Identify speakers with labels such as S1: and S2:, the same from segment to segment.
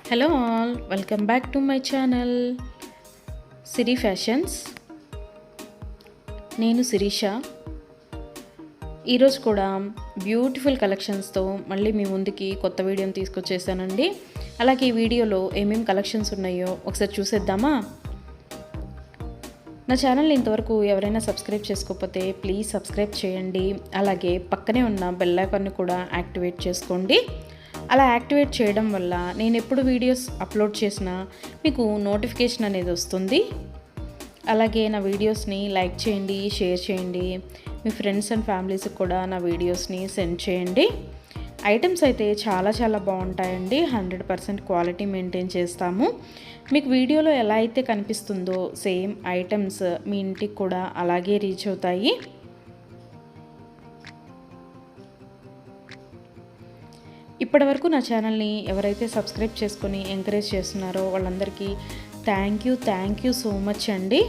S1: Hello all, welcome back to my channel Siri fashions. నేను శిరీష. ఈరోజు కూడా బ్యూటిఫుల్ కలెక్షన్స్తో మళ్ళీ మీ ముందుకి కొత్త వీడియోని తీసుకొచ్చేసానండి. అలాగే ఈ వీడియోలో ఏమేమి కలెక్షన్స్ ఉన్నాయో ఒకసారి చూసేద్దామా? నా ఛానల్ని ఇంతవరకు ఎవరైనా సబ్స్క్రైబ్ చేసుకోకపోతే ప్లీజ్ సబ్స్క్రైబ్ చేయండి. అలాగే పక్కనే ఉన్న బెల్ ఐకాన్ని కూడా యాక్టివేట్ చేసుకోండి. అలా యాక్టివేట్ చేయడం వల్ల నేను ఎప్పుడు వీడియోస్ అప్లోడ్ చేసినా మీకు నోటిఫికేషన్ అనేది వస్తుంది. అలాగే నా వీడియోస్ని లైక్ చేయండి, షేర్ చేయండి. మీ ఫ్రెండ్స్ అండ్ ఫ్యామిలీస్కి కూడా నా వీడియోస్ని సెండ్ చేయండి. ఐటమ్స్ అయితే చాలా బాగుంటాయండి. 100% క్వాలిటీ మెయింటైన్ చేస్తాము. మీకు వీడియోలో ఎలా అయితే కనిపిస్తుందో సేమ్ ఐటమ్స్ మీ ఇంటికి కూడా అలాగే రీచ్ అవుతాయి. ఇప్పటివరకు నా ఛానల్ని ఎవరైతే సబ్స్క్రైబ్ చేసుకొని ఎంకరేజ్ చేస్తున్నారో వాళ్ళందరికీ థ్యాంక్ యూ సో మచ్ అండి.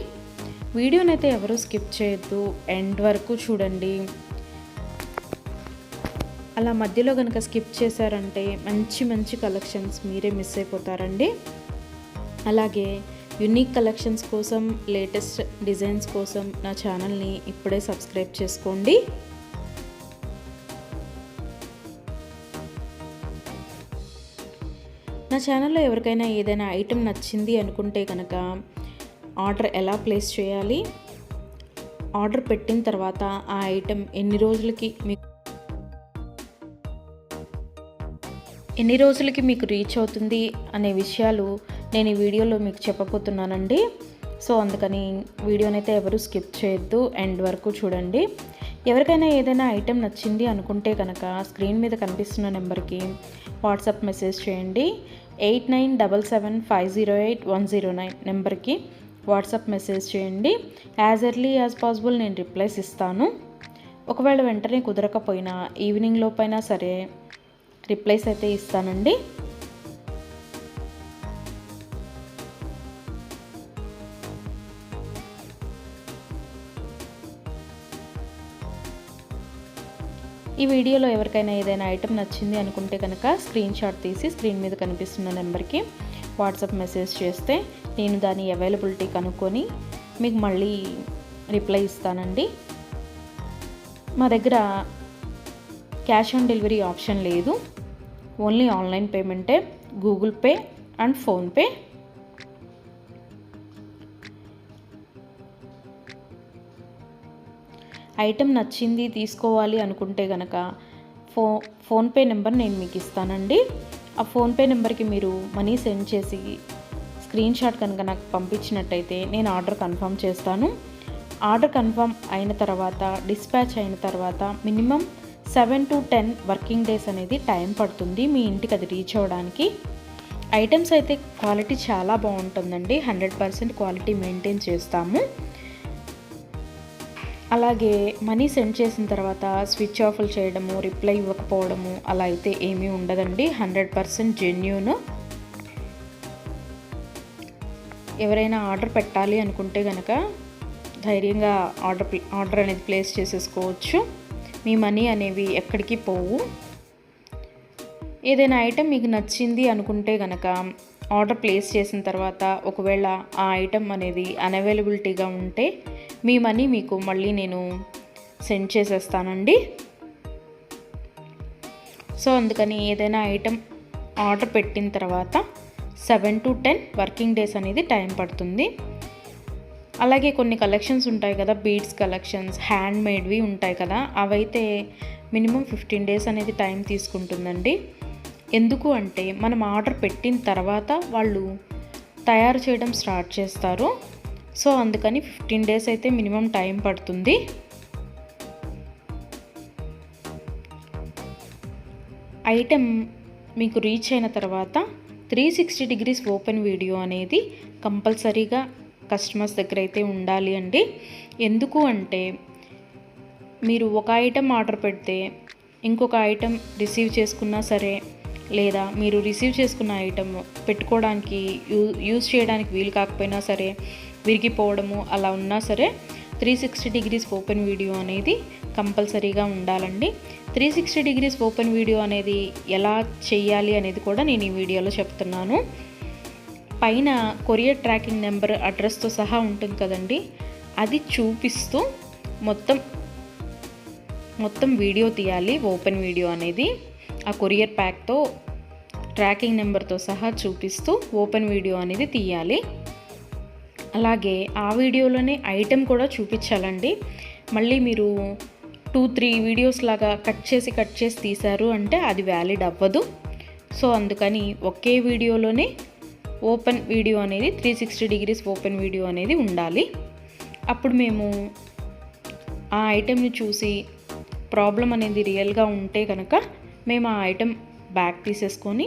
S1: వీడియోని అయితే ఎవరు స్కిప్ చేయొద్దు, ఎండ్ వరకు చూడండి. అలా మధ్యలో కనుక స్కిప్ చేశారంటే మంచి కలెక్షన్స్ మీరే మిస్ అయిపోతారండి. అలాగే యూనిక్ కలెక్షన్స్ కోసం, లేటెస్ట్ డిజైన్స్ కోసం నా ఛానల్ని ఇప్పుడే సబ్స్క్రైబ్ చేసుకోండి. నా ఛానల్లో ఎవరికైనా ఏదైనా ఐటెం నచ్చింది అనుకుంటే కనుక ఆర్డర్ ఎలా ప్లేస్ చేయాలి, ఆర్డర్ పెట్టిన తర్వాత ఆ ఐటెం ఎన్ని రోజులకి మీకు రీచ్ అవుతుంది అనే విషయాలు నేను ఈ వీడియోలో మీకు చెప్పబోతున్నానండి. సో అందుకని వీడియోనైతే ఎవరు స్కిప్ చేయొద్దు, ఎండ్ వరకు చూడండి. ఎవరికైనా ఏదైనా ఐటెం నచ్చింది అనుకుంటే కనుక స్క్రీన్ మీద కనిపిస్తున్న నెంబర్కి వాట్సాప్ మెసేజ్ చేయండి. 8977508109 నెంబర్కి వాట్సాప్ మెసేజ్ చేయండి. యాజ్ ఎర్లీ యాజ్ పాసిబుల్ నేను రిప్లైస్ ఇస్తాను. ఒకవేళ వెంటనే కుదరకపోయినా ఈవినింగ్ లోపైనా సరే రిప్లైస్ అయితే ఇస్తానండి. ఈ వీడియోలో ఎవరికైనా ఏదైనా ఐటెం నచ్చింది అనుకుంటే కనుక స్క్రీన్ షాట్ తీసి స్క్రీన్ మీద కనిపిస్తున్న నెంబర్కి వాట్సాప్ మెసేజ్ చేస్తే నేను దాని అవైలబిలిటీ కనుక్కొని మీకు మళ్ళీ రిప్లై ఇస్తానండి. మా దగ్గర క్యాష్ ఆన్ డెలివరీ ఆప్షన్ లేదు, ఓన్లీ ఆన్లైన్ పేమెంటే, Google Pay and PhonePe. Item నచ్చింది తీసుకోవాలి అనుకుంటే కనుక ఫోన్పే నెంబర్ నేను మీకు ఇస్తానండి. ఆ ఫోన్పే నెంబర్కి మీరు మనీ సెండ్ చేసి స్క్రీన్ షాట్ కనుక నాకు పంపించినట్టయితే నేను ఆర్డర్ కన్ఫర్మ్ చేస్తాను. ఆర్డర్ కన్ఫర్మ్ అయిన తర్వాత, డిస్పాచ్ అయిన తర్వాత మినిమం 7 to 10 వర్కింగ్ డేస్ అనేది టైం పడుతుంది మీ ఇంటికి అది రీచ్ అవ్వడానికి. ఐటమ్స్ అయితే క్వాలిటీ చాలా బాగుంటుందండి. 100% క్వాలిటీ మెయింటైన్ చేస్తాము. అలాగే మనీ సెండ్ చేసిన తర్వాత స్విచ్ ఆఫ్లు చేయడము, రిప్లై ఇవ్వకపోవడము అలా అయితే ఏమీ ఉండదండి. 100% జెన్యూన్. ఎవరైనా ఆర్డర్ పెట్టాలి అనుకుంటే కనుక ధైర్యంగా ఆర్డర్ అనేది ప్లేస్ చేసేసుకోవచ్చు. మీ మనీ అనేవి ఎక్కడికి పోవు. ఏదైనా ఐటెం మీకు నచ్చింది అనుకుంటే కనుక ఆర్డర్ ప్లేస్ చేసిన తర్వాత ఒకవేళ ఆ ఐటెం అనేది అన్అవైలబిలిటీగా ఉంటే మీ మనీ మీకు మళ్ళీ నేను సెండ్ చేసేస్తానండి. సో అందుకని ఏదైనా ఐటెం ఆర్డర్ పెట్టిన తర్వాత 7 to 10 వర్కింగ్ డేస్ అనేది టైం పడుతుంది. అలాగే కొన్ని కలెక్షన్స్ ఉంటాయి కదా, బీడ్స్ కలెక్షన్స్, హ్యాండ్ మేడ్వి ఉంటాయి కదా, అవైతే మినిమం 15 డేస్ అనేది టైం తీసుకుంటుందండి. ఎందుకు అంటే మనం ఆర్డర్ పెట్టిన తర్వాత వాళ్ళు తయారు చేయడం స్టార్ట్ చేస్తారు. సో అందుకని 15 డేస్ అయితే మినిమం టైం పడుతుంది. ఐటెం మీకు రీచ్ అయిన తర్వాత 360 degrees ఓపెన్ వీడియో అనేది కంపల్సరీగా కస్టమర్స్ దగ్గర అయితే ఉండాలి అండి. ఎందుకు అంటే మీరు ఒక ఐటెం ఆర్డర్ పెడితే ఇంకొక ఐటెం రిసీవ్ చేసుకున్నా సరే, లేదా మీరు రిసీవ్ చేసుకున్న ఐటెం పెట్టుకోవడానికి యూజ్ చేయడానికి వీలు కాకపోయినా సరే, విరిగిపోవడము అలా ఉన్నా సరే 360 degrees ఓపెన్ వీడియో అనేది కంపల్సరీగా ఉండాలండి. 360 డిగ్రీస్ ఓపెన్ వీడియో అనేది ఎలా చేయాలి అనేది కూడా నేను ఈ వీడియోలో చెప్తున్నాను. పైన కొరియర్ ట్రాకింగ్ నెంబర్ అడ్రస్తో సహా ఉంటుంది కదండి, అది చూపిస్తూ మొత్తం వీడియో తీయాలి. ఓపెన్ వీడియో అనేది ఆ కొరియర్ ప్యాక్తో ట్రాకింగ్ నెంబర్తో సహా చూపిస్తూ ఓపెన్ వీడియో అనేది తీయాలి. అలాగే ఆ వీడియోలోనే ఐటెం కూడా చూపించాలండి. మళ్ళీ మీరు 2-3 వీడియోస్ లాగా కట్ చేసి తీశారు అంటే అది వ్యాలిడ్ అవ్వదు. సో అందుకని ఒకే వీడియోలోనే ఓపెన్ వీడియో అనేది 360 డిగ్రీస్ ఓపెన్ వీడియో అనేది ఉండాలి. అప్పుడు మేము ఆ ఐటెంని చూసి ప్రాబ్లం అనేది రియల్గా ఉంటే కనుక మేము ఆ ఐటెం బ్యాక్ తీసేసుకొని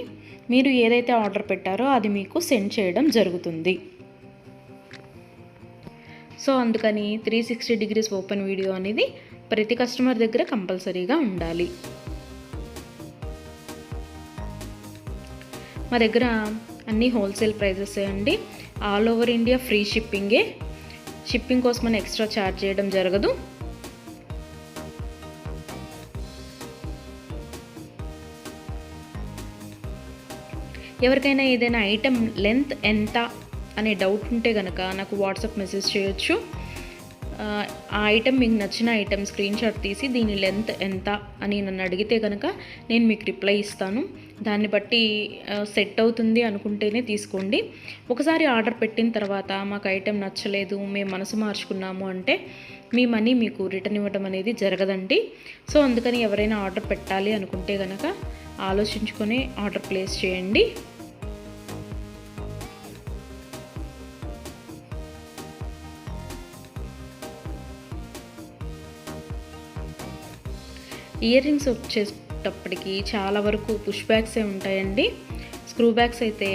S1: మీరు ఏదైతే ఆర్డర్ పెట్టారో అది మీకు సెండ్ చేయడం జరుగుతుంది. సో అందుకని 360 డిగ్రీస్ ఓపెన్ వీడియో అనేది ప్రతి కస్టమర్ దగ్గర కంపల్సరీగా ఉండాలి. మా దగ్గర అన్నీ హోల్సేల్ ప్రైజెసే అండి. ఆల్ ఓవర్ ఇండియా ఫ్రీ షిప్పింగే. షిప్పింగ్ కోసం మనం ఎక్స్ట్రా ఛార్జ్ చేయడం జరగదు. ఎవరికైనా ఏదైనా ఐటెం లెంత్ ఎంత అనే డౌట్ ఉంటే కనుక నాకు వాట్సాప్ మెసేజ్ చేయొచ్చు. ఆ ఐటెం మీకు నచ్చిన ఐటెం స్క్రీన్ షాట్ తీసి దీని లెంత్ ఎంత అని నన్ను అడిగితే కనుక నేను మీకు రిప్లై ఇస్తాను. దాన్ని బట్టి సెట్ అవుతుంది అనుకుంటేనే తీసుకోండి. ఒకసారి ఆర్డర్ పెట్టిన తర్వాత మాకు ఐటెం నచ్చలేదు, మేము మనసు మార్చుకున్నాము అంటే మీ మనీ మీకు రిటర్న్ ఇవ్వడం అనేది జరగదండి. సో అందుకని ఎవరైనా ఆర్డర్ పెట్టాలి అనుకుంటే కనుక ఆలోచించుకొని ఆర్డర్ ప్లేస్ చేయండి. ఇయర్ రింగ్స్ వచ్చేటప్పటికి చాలా వరకు పుష్ బ్యాగ్సే ఉంటాయండి. స్క్రూ బ్యాగ్స్ అయితే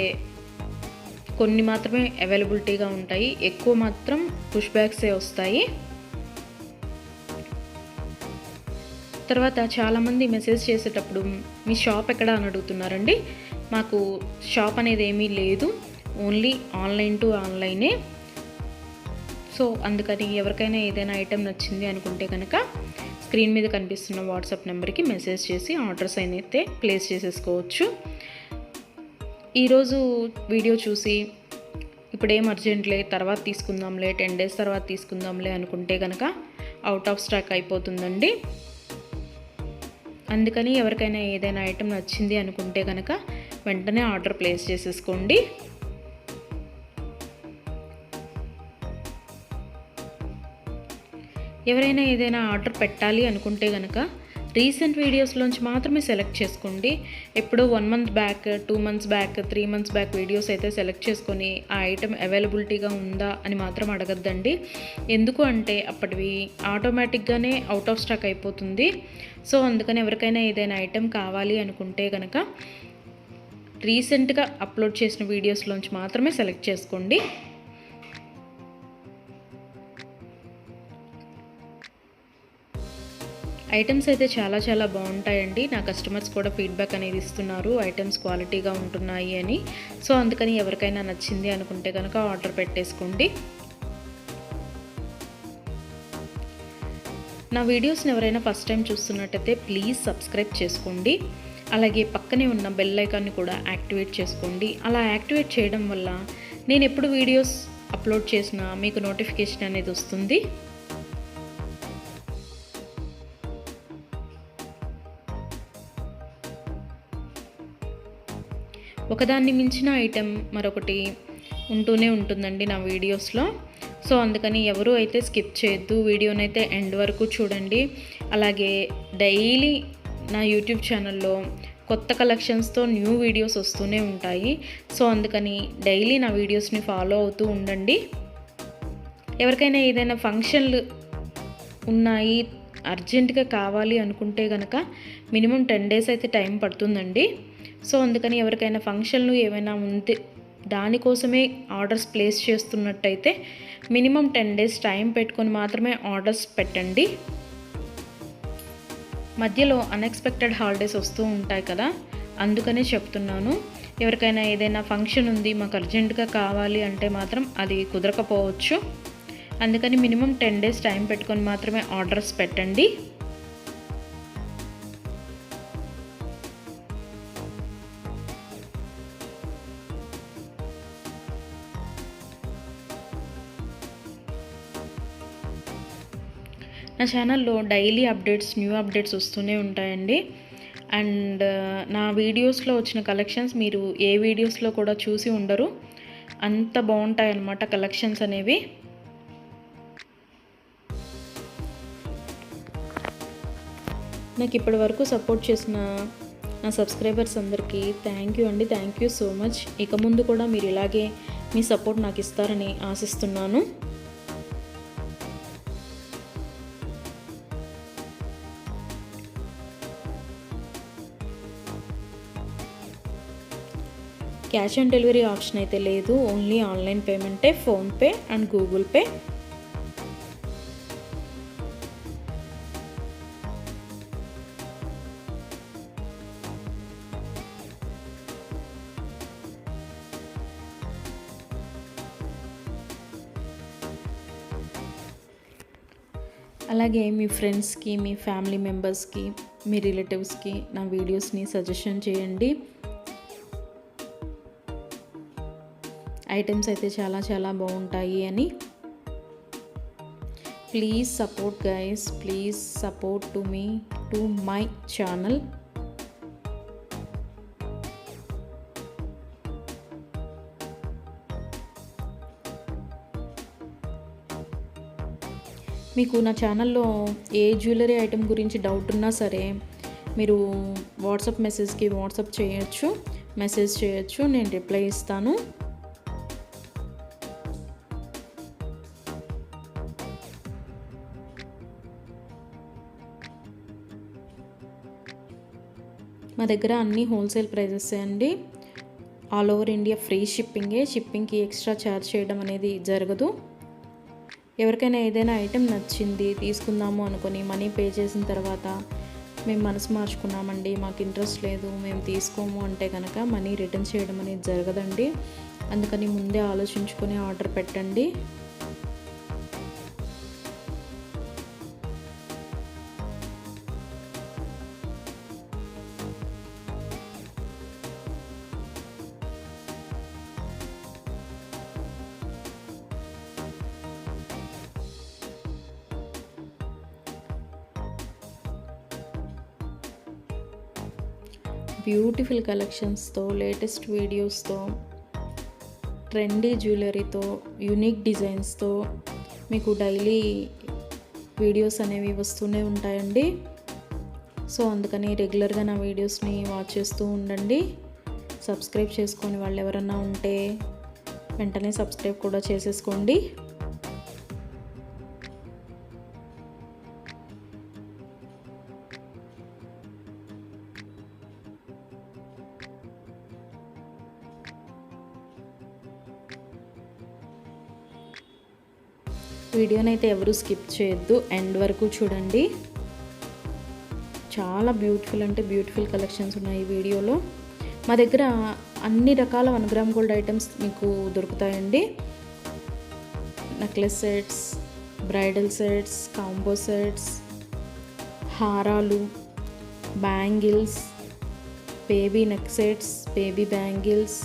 S1: కొన్ని మాత్రమే అవైలబిలిటీగా ఉంటాయి, ఎక్కువ మాత్రం పుష్ బ్యాగ్సే వస్తాయి. తర్వాత చాలామంది మెసేజ్ చేసేటప్పుడు మీ షాప్ ఎక్కడ అని అడుగుతున్నారండి. మాకు షాప్ అనేది ఏమీ లేదు, ఓన్లీ ఆన్లైన్ టు ఆన్లైనే. సో అందుకని ఎవరికైనా ఏదైనా ఐటెం నచ్చింది అనుకుంటే కనుక స్క్రీన్ మీద కనిపిస్తున్న వాట్సాప్ నెంబర్కి మెసేజ్ చేసి ఆర్డర్స్ అయితే ప్లేస్ చేసేసుకోవచ్చు. ఈరోజు వీడియో చూసి ఇప్పుడేం అర్జెంట్లే తర్వాత తీసుకుందాంలే, 10 days తర్వాత తీసుకుందాంలే అనుకుంటే కనుక అవుట్ ఆఫ్ స్టాక్ అయిపోతుందండి. అందుకని ఎవరికైనా ఏదైనా ఐటెం నచ్చింది అనుకుంటే కనుక వెంటనే ఆర్డర్ ప్లేస్ చేసేసుకోండి. ఎవరైనా ఏదైనా ఆర్డర్ పెట్టాలి అనుకుంటే కనుక రీసెంట్ వీడియోస్లోంచి మాత్రమే సెలెక్ట్ చేసుకోండి. ఎప్పుడో 1 month back, 2 months back, 3 months back videos అయితే సెలెక్ట్ చేసుకొని ఆ ఐటెం అవైలబిలిటీగా ఉందా అని మాత్రం అడగద్దండి. ఎందుకు అంటే అప్పటివి ఆటోమేటిక్గానే అవుట్ ఆఫ్ స్టాక్ అయిపోతుంది. సో అందుకని ఎవరికైనా ఏదైనా ఐటెం కావాలి అనుకుంటే కనుక రీసెంట్గా అప్లోడ్ చేసిన వీడియోస్లోంచి మాత్రమే సెలెక్ట్ చేసుకోండి. ఐటమ్స్ అయితే చాలా చాలా బాగుంటాయండి. నా కస్టమర్స్ కూడా ఫీడ్బ్యాక్ అనేది ఇస్తున్నారు, ఐటమ్స్ క్వాలిటీగా ఉంటున్నాయి అని. సో అందుకని ఎవరికైనా నచ్చింది అనుకుంటే కనుక ఆర్డర్ పెట్టేసుకోండి. నా వీడియోస్ని ఎవరైనా ఫస్ట్ టైం చూస్తున్నట్టయితే ప్లీజ్ సబ్స్క్రైబ్ చేసుకోండి. అలాగే పక్కనే ఉన్న బెల్ ఐకాన్ని కూడా యాక్టివేట్ చేసుకోండి. అలా యాక్టివేట్ చేయడం వల్ల నేను ఎప్పుడు వీడియోస్ అప్లోడ్ చేసినా మీకు నోటిఫికేషన్ అనేది వస్తుంది. ఒకదాన్ని మించిన ఐటెం మరొకటి ఉంటూనే ఉంటుందండి నా వీడియోస్లో. సో అందుకని ఎవరు అయితే స్కిప్ చేయొద్దు, వీడియోనైతే ఎండ్ వరకు చూడండి. అలాగే డైలీ నా యూట్యూబ్ ఛానల్లో కొత్త కలెక్షన్స్తో న్యూ వీడియోస్ వస్తూనే ఉంటాయి. సో అందుకని డైలీ నా వీడియోస్ని ఫాలో అవుతూ ఉండండి. ఎవరికైనా ఏదైనా ఫంక్షన్లు ఉన్నాయి, అర్జెంటుగా కావాలి అనుకుంటే కనుక మినిమం 10 days అయితే టైం పడుతుందండి. సో అందుకని ఎవరికైనా ఫంక్షన్లు ఏమైనా ఉంటే దానికోసమే ఆర్డర్స్ ప్లేస్ చేస్తున్నట్టయితే మినిమం 10 days టైం పెట్టుకొని మాత్రమే ఆర్డర్స్ పెట్టండి. మధ్యలో అన్ఎక్స్పెక్టెడ్ హాలిడేస్ వస్తూ ఉంటాయి కదా, అందుకనే చెప్తున్నాను. ఎవరికైనా ఏదైనా ఫంక్షన్ ఉంది మాకు అర్జెంటుగా కావాలి అంటే మాత్రం అది కుదరకపోవచ్చు. అందుకని మినిమం 10 days టైం పెట్టుకొని మాత్రమే ఆర్డర్స్ పెట్టండి. నా ఛానల్లో డైలీ అప్డేట్స్, న్యూ అప్డేట్స్ వస్తూనే ఉంటాయండి. అండ్ నా వీడియోస్లో వచ్చిన కలెక్షన్స్ మీరు ఏ వీడియోస్లో కూడా చూసి ఉండరు. అంత బాగుంటాయన్నమాట కలెక్షన్స్ అనేవి. నాకు ఇప్పటి వరకు సపోర్ట్ చేసిన నా సబ్స్క్రైబర్స్ అందరికీ థ్యాంక్ యూ అండి. Thank you so much. ఇక ముందు కూడా మీరు ఇలాగే మీ సపోర్ట్ నాకు ఇస్తారని ఆశిస్తున్నాను. క్యాష్ ఆన్ డెలివరీ ఆప్షన్ అయితే లేదు, ఓన్లీ ఆన్లైన్ పేమెంటే, ఫోన్పే అండ్ గూగుల్ పే. అలాగే మీ ఫ్రెండ్స్కి, మీ ఫ్యామిలీ మెంబర్స్కి, మీ రిలేటివ్స్కి నా వీడియోస్ని సజెషన్ చేయండి. ఐటమ్స్ అయితే చాలా చాలా బాగుంటాయి అని. Please support guys, please support to my channel. మీకు నా ఛానల్లో ఏ జ్యువెలరీ ఐటెం గురించి డౌట్ ఉన్నా సరే మీరు వాట్సాప్ మెసేజ్కి మెసేజ్ చేయొచ్చు, నేను రిప్లై ఇస్తాను. మా దగ్గర అన్ని హోల్సేల్ ప్రైజెస్ అండి. ఆల్ ఓవర్ ఇండియా ఫ్రీ షిప్పింగ్కి ఎక్స్ట్రా ఛార్జ్ చేయడం అనేది జరగదు. ఎవరికైనా ఏదైనా ఐటెం నచ్చింది తీసుకుందాము అనుకొని మనీ పే చేసిన తర్వాత మేము మనసు మార్చుకున్నామండి, మాకు ఇంట్రెస్ట్ లేదు, మేము తీసుకోము అంటే కనుక మనీ రిటర్న్ చేయడం అనేది జరగదండి. అందుకని ముందే ఆలోచించుకొని ఆర్డర్ పెట్టండి. బ్యూటిఫుల్ కలెక్షన్స్తో, లేటెస్ట్ వీడియోస్తో, ట్రెండీ జ్యువెలరీతో, యూనిక్ డిజైన్స్తో మీకు డైలీ వీడియోస్ అనేవి వస్తూనే ఉంటాయండి. సో అందుకని రెగ్యులర్గా నా వీడియోస్ని వాచ్ చేస్తూ ఉండండి. సబ్స్క్రైబ్ చేసుకొని వాళ్ళు ఎవరన్నా ఉంటే వెంటనే సబ్స్క్రైబ్ కూడా చేసేసుకోండి. వీడియోనైతే ఎవరు స్కిప్ చేయొద్దు, ఎండ్ వరకు చూడండి. చాలా బ్యూటిఫుల్ అంటే బ్యూటిఫుల్ కలెక్షన్స్ ఉన్నాయి ఈ వీడియోలో. మా దగ్గర అన్ని రకాల 1 గ్రామ్ గోల్డ్ ఐటమ్స్ మీకు దొరుకుతాయండి. Necklace sets, bridal sets, combo sets, హారాలు, bangles, baby neck sets, baby bangles,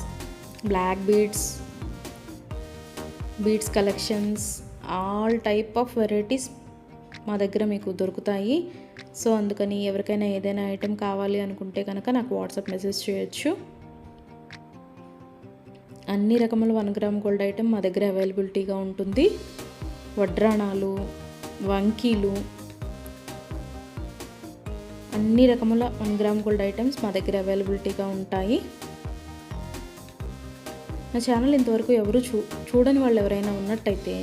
S1: black beads collections, all type of varieties మా దగ్గర మీకు దొరుకుతాయి. సో అందుకని ఎవరికైనా ఏదైనా ఐటెం కావాలి అనుకుంటే కనుక నాకు వాట్సాప్ మెసేజ్ చేయొచ్చు. అన్ని రకముల 1 గ్రామ్ గోల్డ్ ఐటెం మా దగ్గర అవైలబిలిటీగా ఉంటుంది. వడ్రాణాలు, వంకీలు, అన్ని రకముల 1 గ్రామ్ గోల్డ్ ఐటమ్స్ మా దగ్గర అవైలబిలిటీగా ఉంటాయి. నా ఛానల్ ఇంతవరకు ఎవరు చూడని వాళ్ళు ఎవరైనా ఉన్నట్టయితే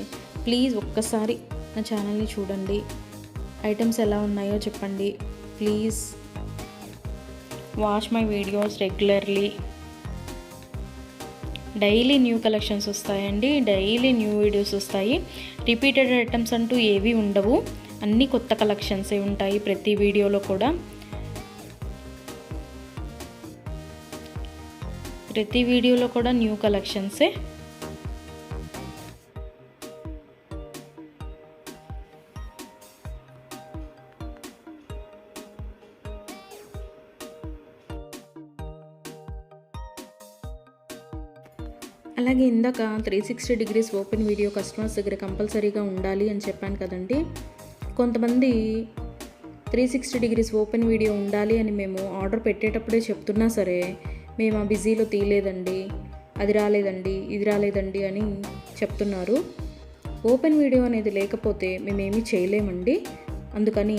S1: ప్లీజ్ ఒక్కసారి నా ఛానల్ని చూడండి. ఐటమ్స్ ఎలా ఉన్నాయో చెప్పండి. Please watch my videos regularly. Daily new collections వస్తాయండి, డైలీ న్యూ వీడియోస్ వస్తాయి. రిపీటెడ్ ఐటమ్స్ అంటూ ఏవి ఉండవు, అన్నీ కొత్త కలెక్షన్సే ఉంటాయి ప్రతి వీడియోలో కూడా. ప్రతి వీడియోలో కూడా న్యూ కలెక్షన్సే. అలాగే ఇందాక 360 డిగ్రీస్ ఓపెన్ వీడియో కస్టమర్స్ దగ్గర కంపల్సరీగా ఉండాలి అని చెప్పాను కదండి. కొంతమంది 360 డిగ్రీస్ ఓపెన్ వీడియో ఉండాలి అని మేము ఆర్డర్ పెట్టేటప్పుడే చెప్తున్నా సరే, మేము ఆ బిజీలో తీయలేదండి, అది రాలేదండి, ఇది రాలేదండి అని చెప్తున్నారు. ఓపెన్ వీడియో అనేది లేకపోతే మేమేమీ చేయలేమండి. అందుకని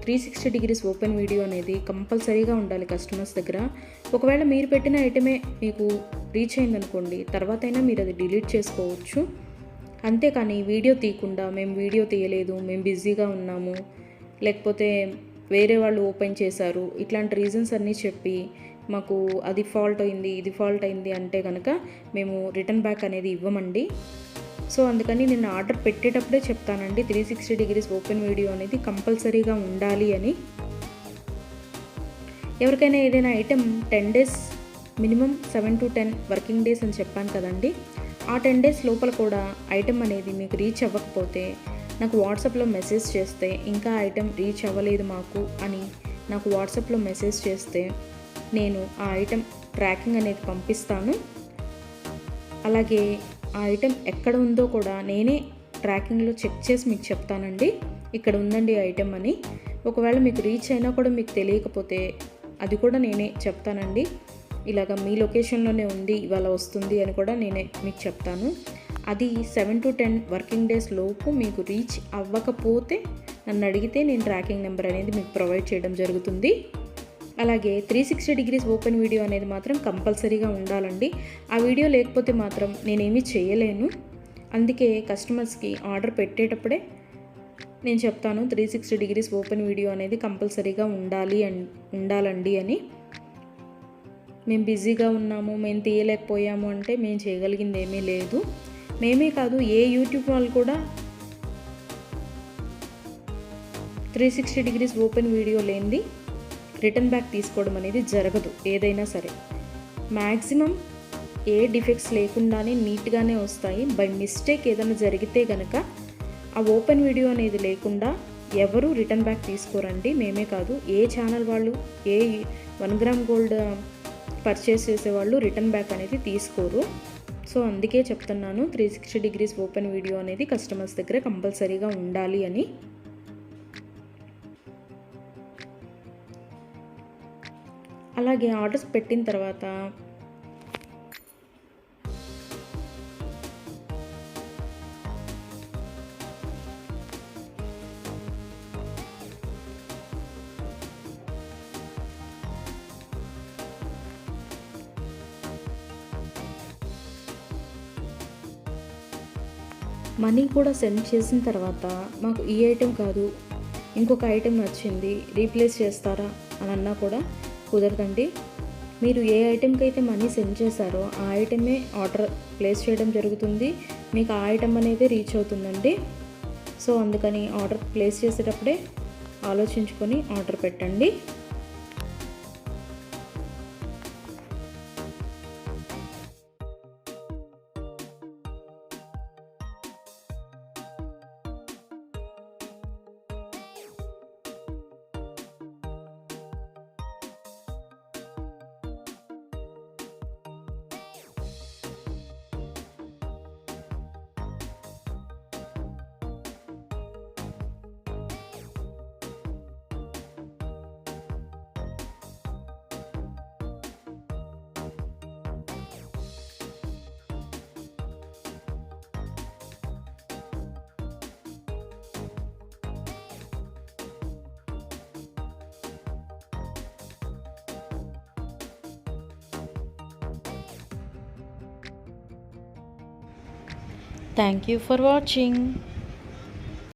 S1: 360 డిగ్రీస్ ఓపెన్ వీడియో అనేది కంపల్సరీగా ఉండాలి కస్టమర్స్ దగ్గర. ఒకవేళ మీరు పెట్టిన ఐటమే మీకు రీచ్ అయిందనుకోండి, తర్వాతైనా మీరు అది డిలీట్ చేసుకోవచ్చు. అంతేకాని వీడియో తీయకుండా మేము వీడియో తీయలేదు, మేము బిజీగా ఉన్నాము, లేకపోతే వేరే వాళ్ళు ఓపెన్ చేశారు, ఇట్లాంటి రీజన్స్ అన్నీ చెప్పి మాకు అది ఫాల్ట్ అయింది, ఇది ఫాల్ట్ అయింది అంటే కనుక మేము రిటర్న్ బ్యాక్ అనేది ఇవ్వమండి. సో అందుకని నేను ఆర్డర్ పెట్టేటప్పుడే చెప్తానండి, 360 డిగ్రీస్ ఓపెన్ వీడియో అనేది కంపల్సరీగా ఉండాలి అని. ఎవరికైనా ఏదైనా item 10 days minimum 7 to 10 working days అని చెప్పాను కదండి. ఆ 10 డేస్ లోపల కూడా ఐటెం అనేది మీకు రీచ్ అవ్వకపోతే నాకు వాట్సాప్లో మెసేజ్ చేస్తే, ఇంకా ఐటెం రీచ్ అవ్వలేదు మాకు అని నాకు వాట్సాప్లో మెసేజ్ చేస్తే నేను ఆ ఐటెం ట్రాకింగ్ అనేది పంపిస్తాను. అలాగే ఆ ఐటెం ఎక్కడ ఉందో కూడా నేనే ట్రాకింగ్లో చెక్ చేసి మీకు చెప్తానండి, ఇక్కడ ఉందండి ఐటెం అని. ఒకవేళ మీకు రీచ్ అయినా కూడా మీకు తెలియకపోతే అది కూడా నేనే చెప్తానండి, ఇలాగ మీ లొకేషన్లోనే ఉంది, ఇవాళ వస్తుంది అని కూడా నేనే మీకు చెప్తాను. అది 7 to 10 వర్కింగ్ డేస్ లోపు మీకు రీచ్ అవ్వకపోతే నన్ను అడిగితే నేను ట్రాకింగ్ నెంబర్ అనేది మీకు ప్రొవైడ్ చేయడం జరుగుతుంది. అలాగే 360 డిగ్రీస్ ఓపెన్ వీడియో అనేది మాత్రం కంపల్సరీగా ఉండాలండి. ఆ వీడియో లేకపోతే మాత్రం నేనేమీ చేయలేను. అందుకే కస్టమర్స్కి ఆర్డర్ పెట్టేటప్పుడే నేను చెప్తాను, 360 డిగ్రీస్ ఓపెన్ వీడియో అనేది కంపల్సరీగా ఉండాలండి అని. మేము బిజీగా ఉన్నాము, మేము తీయలేకపోయాము అంటే మేము చేయగలిగింది ఏమీ లేదు. మేమే కాదు, ఏ యూట్యూబ్ వాళ్ళు కూడా 360 డిగ్రీస్ ఓపెన్ వీడియో లేనిది రిటర్న్ బ్యాక్ తీసుకోవడం అనేది జరగదు. ఏదైనా సరే మ్యాక్సిమం ఏ డిఫెక్ట్స్ లేకుండానే నీట్గానే వస్తాయి. బై మిస్టేక్ ఏదైనా జరిగితే కనుక ఆ ఓపెన్ వీడియో అనేది లేకుండా ఎవరు రిటర్న్ బ్యాక్ తీసుకోరండి. మేమే కాదు, ఏ ఛానల్ వాళ్ళు, ఏ 1 గ్రామ్ గోల్డ్ పర్చేస్ చేసేవాళ్ళు రిటర్న్ బ్యాక్ అనేది తీసుకోరు. సో అందుకే చెప్తున్నాను, 360 డిగ్రీస్ ఓపెన్ వీడియో అనేది కస్టమర్స్ దగ్గర కంపల్సరీగా ఉండాలి అని. అలాగే ఆర్డర్స్ పెట్టిన తర్వాత మనీ కూడా సెండ్ చేసిన తర్వాత మాకు ఈ ఐటెం కాదు, ఇంకొక ఐటెం నచ్చింది, రీప్లేస్ చేస్తారా అని అన్నా కూడా కుదరదండి. మీరు ఏ ఐటెంకి అయితే మనీ సెండ్ చేశారో ఆ ఐటెమే ఆర్డర్ ప్లేస్ చేయడం జరుగుతుంది. మీకు ఆ ఐటెం అనేది రీచ్ అవుతుందండి. సో అందుకని ఆర్డర్ ప్లేస్ చేసేటప్పుడే ఆలోచించుకొని ఆర్డర్ పెట్టండి. Thank you for watching.